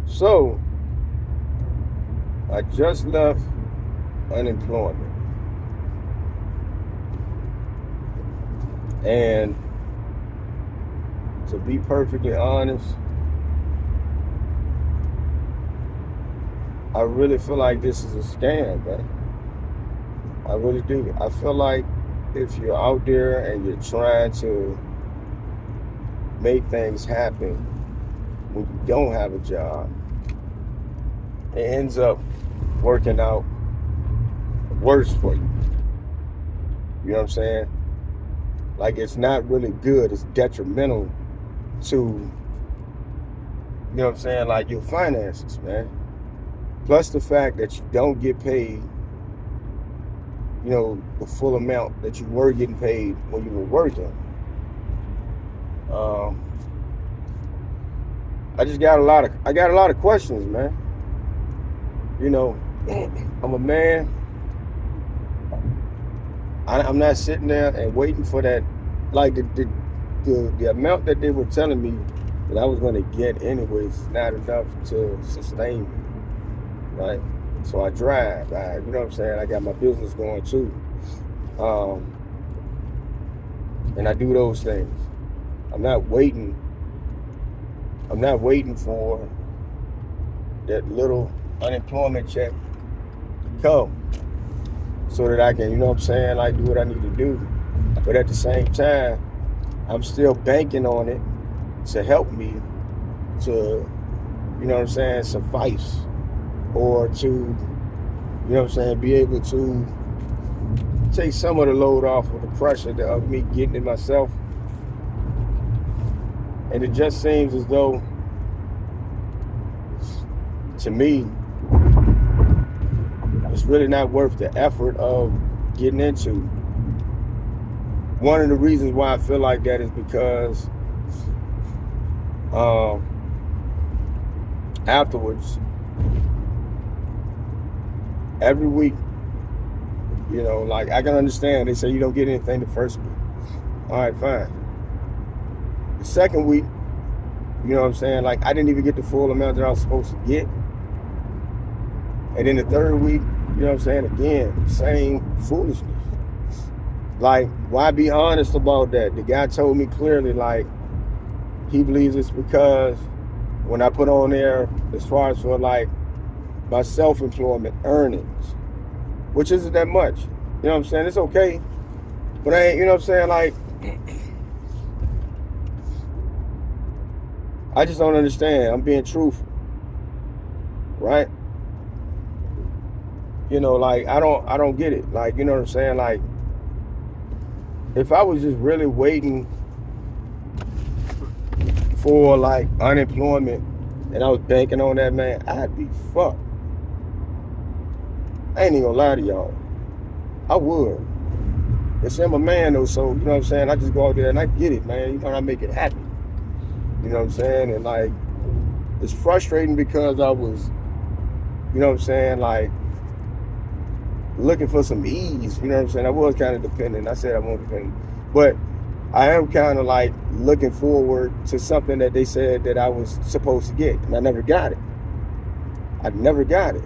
So I just left unemployment, and to be perfectly honest, I really feel like this is a scam, man. I really do. I feel like if you're out there and you're trying to make things happen when you don't have a job, it ends up working out worse for you. You know what I'm saying? Like it's not really good. It's detrimental to, you know what I'm saying, like your finances, man. Plus the fact that you don't get paid, the full amount that you were getting paid when you were working. Um, I got a lot of questions, man. You know, I'm a man. I'm not sitting there and waiting for that, like the amount that they were telling me that I was going to get anyways is not enough to sustain me, right? So I drive, you know what I'm saying? I got my business going too. Um, and I do those things. I'm not waiting. I'm not waiting for that little unemployment check to come so that I can, you know what I'm saying, like do what I need to do. But at the same time, I'm still banking on it to help me to, you know what I'm saying, suffice or to, you know what I'm saying, be able to take some of the load off of the pressure of me getting it myself. And it just seems as though, to me, it's really not worth the effort of getting into. One of the reasons why I feel like that is because um, afterwards, every week, like I can understand they say you don't get anything the first week. All right, fine. The second week, you know what I'm saying? Like I didn't even get the full amount that I was supposed to get. And then the third week, you know what I'm saying? Again, same foolishness. Like, why be honest about that? The guy told me clearly, like, he believes it's because when I put on there, as far as for like my self-employment earnings, which isn't that much. You know what I'm saying? It's okay. But I ain't, you know what I'm saying? Like, I just don't understand. I'm being truthful. Right? Like I don't get it. Like, you know what I'm saying? Like, if I was just really waiting for like unemployment and I was banking on that, man, I'd be fucked. I ain't even gonna lie to y'all. I would. It's I'm a man though, so you know what I'm saying? I just go out there and I get it, man. I make it happen. You know what I'm saying? And like it's frustrating because I was, you know what I'm saying, like looking for some ease, you know what I'm saying? I was kind of dependent. I said I wasn't dependent. But I am kind of like looking forward to something that they said that I was supposed to get, and I never got it. I never got it.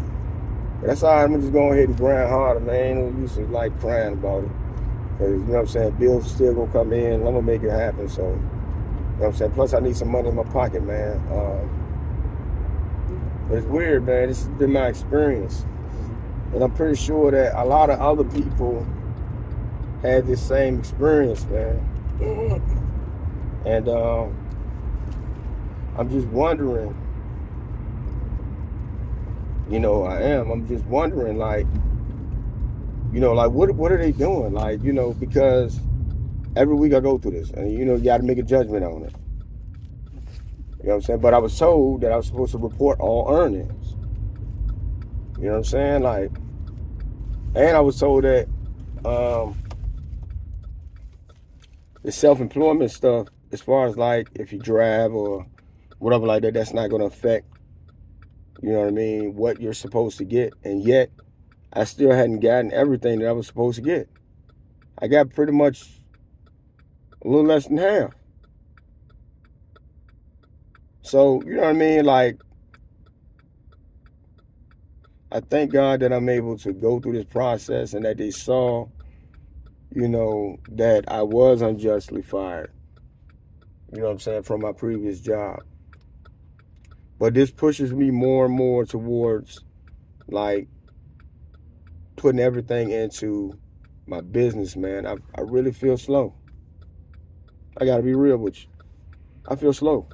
But that's all right. I'm just going ahead and grind harder, man. Ain't no use to like crying about it. Because, you know what I'm saying, bills still going to come in, and I'm going to make it happen. So, you know what I'm saying? Plus, I need some money in my pocket, man. But it's weird, man. This has been my experience. And I'm pretty sure that a lot of other people had this same experience, man. And I'm just wondering, I'm just wondering, like, like what are they doing? Like, because every week I go through this, and you got to make a judgment on it. You know what I'm saying? But I was told that I was supposed to report all earnings. You know what I'm saying? Like, and I was told that um, the self-employment stuff, as far as like if you drive or whatever like that, that's not going to affect, you know what I mean, what you're supposed to get. And yet, I still hadn't gotten everything that I was supposed to get. I got pretty much a little less than half. So, you know what I mean? Like, I thank God that I'm able to go through this process and that they saw, that I was unjustly fired, what I'm saying, from my previous job. But this pushes me more and more towards like putting everything into my business, man. I really feel slow. I gotta be real with you. I feel slow.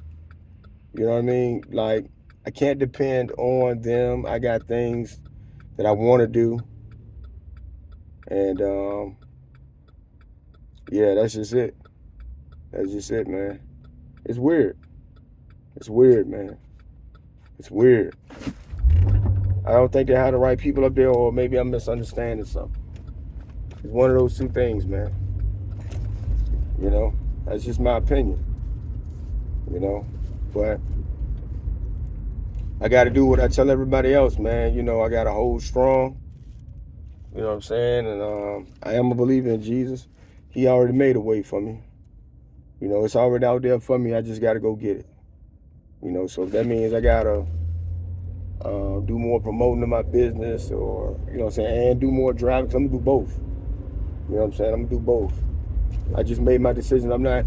You know what I mean? Like, I can't depend on them. I got things that I want to do. And yeah, that's just it. That's just it, man. It's weird. It's weird, man. It's weird. I don't think they have the right people up there, or maybe I'm misunderstanding something. It's one of those two things, man. That's just my opinion. But I got to do what I tell everybody else, man. I got to hold strong. You know what I'm saying? And I am a believer in Jesus. He already made a way for me. It's already out there for me. I just got to go get it. So that means I got to do more promoting of my business, or, and do more driving, because I'm going to do both. You know what I'm saying? I'm going to do both. I just made my decision. I'm not,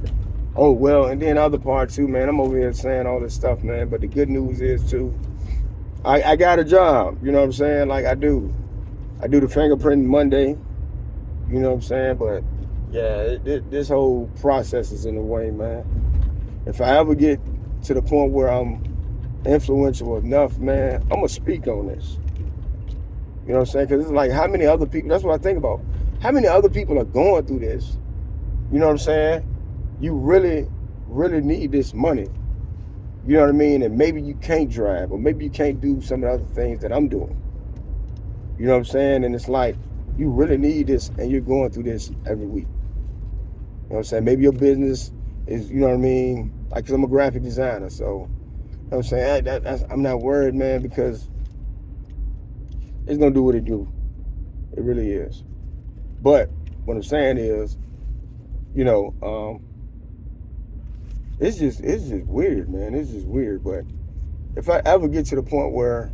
and then other part too, man. I'm over here saying all this stuff, man. But the good news is too, I got a job. You know what I'm saying? Like, I do the fingerprinting Monday. You know what I'm saying? But yeah, this whole process is in the way, man. If I ever get to the point where I'm influential enough, man, I'm gonna speak on this. You know what I'm saying? Because it's like, how many other people, that's what I think about. How many other people are going through this? You know what I'm saying? You really, really need this money. You know what I mean? And maybe you can't drive, or maybe you can't do some of the other things that I'm doing. You know what I'm saying? And it's like, you really need this, and you're going through this every week. You know what I'm saying? Maybe your business is, you know what I mean? Like, because I'm a graphic designer, so, you know what I'm saying? I'm not worried, man, because it's going to do what it do. It really is. But what I'm saying is, it's just weird, man. It's just weird. But if I ever get to the point where,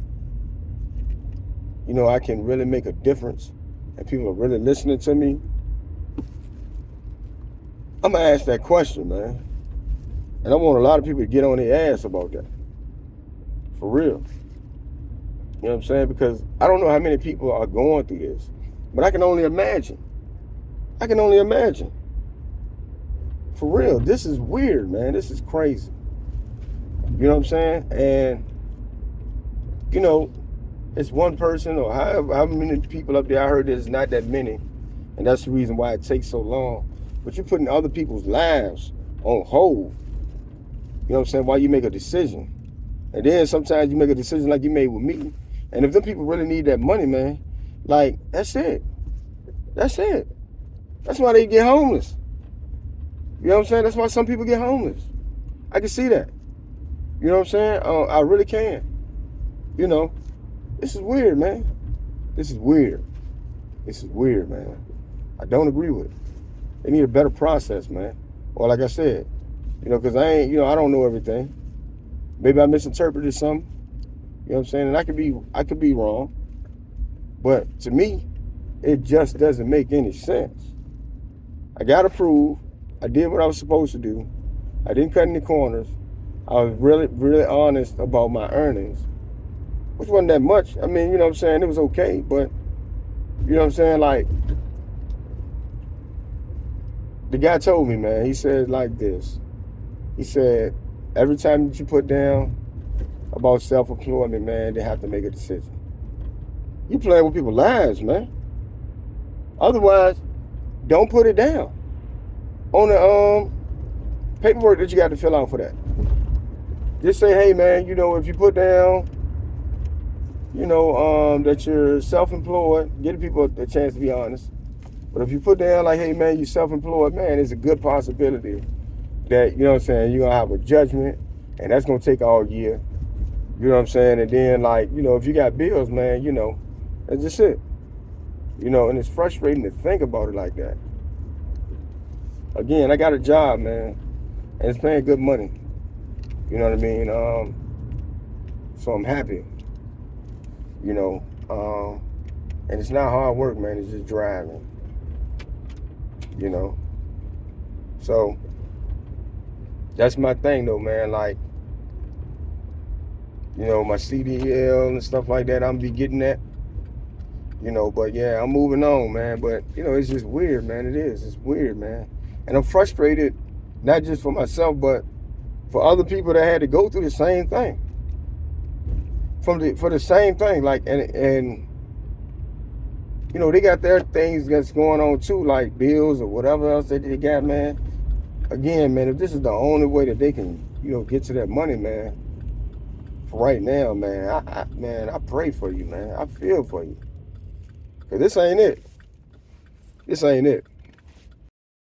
I can really make a difference and people are really listening to me, I'm going to ask that question, man. And I want a lot of people to get on their ass about that. For real. You know what I'm saying? Because I don't know how many people are going through this, but I can only imagine. For real, this is weird, man. This is crazy. You know what I'm saying? And, it's one person, or however many people up there. I heard there's not that many. And that's the reason why it takes so long. But you're putting other people's lives on hold. You know what I'm saying? While you make a decision. And then sometimes you make a decision like you made with me. And if them people really need that money, man, like, that's it. That's it. That's why they get homeless. You know what I'm saying? That's why some people get homeless. I can see that. You know what I'm saying? I really can. This is weird, man. This is weird, man. I don't agree with it. They need a better process, man. Or like I said, because I don't know everything. Maybe I misinterpreted something. You know what I'm saying? And I could be wrong. But to me, it just doesn't make any sense. I got to prove I did what I was supposed to do. I didn't cut any corners. I was really, really honest about my earnings, which wasn't that much. I mean, you know what I'm saying? It was okay, but, you know what I'm saying? Like, the guy told me, man, he said like this. He said, every time that you put down about self-employment, man, they have to make a decision. You playing with people's lives, man. Otherwise, don't put it down on the paperwork that you got to fill out for that. Just say, hey, man, if you put down, that you're self-employed, give people a chance to be honest. But if you put down like, hey, man, you're self-employed, man, it's a good possibility that, you're going to have a judgment, and that's going to take all year. You know what I'm saying? And then, like, if you got bills, man, that's just it. And it's frustrating to think about it like that. Again, I got a job, man, and it's paying good money. You know what I mean? So I'm happy. And it's not hard work, man. It's just driving, you know. So that's my thing, though, man. Like, you know, my CDL and stuff like that, I'm be getting that, you know. But yeah, I'm moving on, man. But you know, it's just weird, man. It is. It's weird, man. And I'm frustrated, not just for myself, but for other people that had to go through the same thing. For the same thing, like, and you know, they got their things that's going on too, like bills or whatever else that they got, man. Again, man, if this is the only way that they can, you know, get to that money, man, for right now, man, I pray for you, man. I feel for you. Cause this ain't it. This ain't it.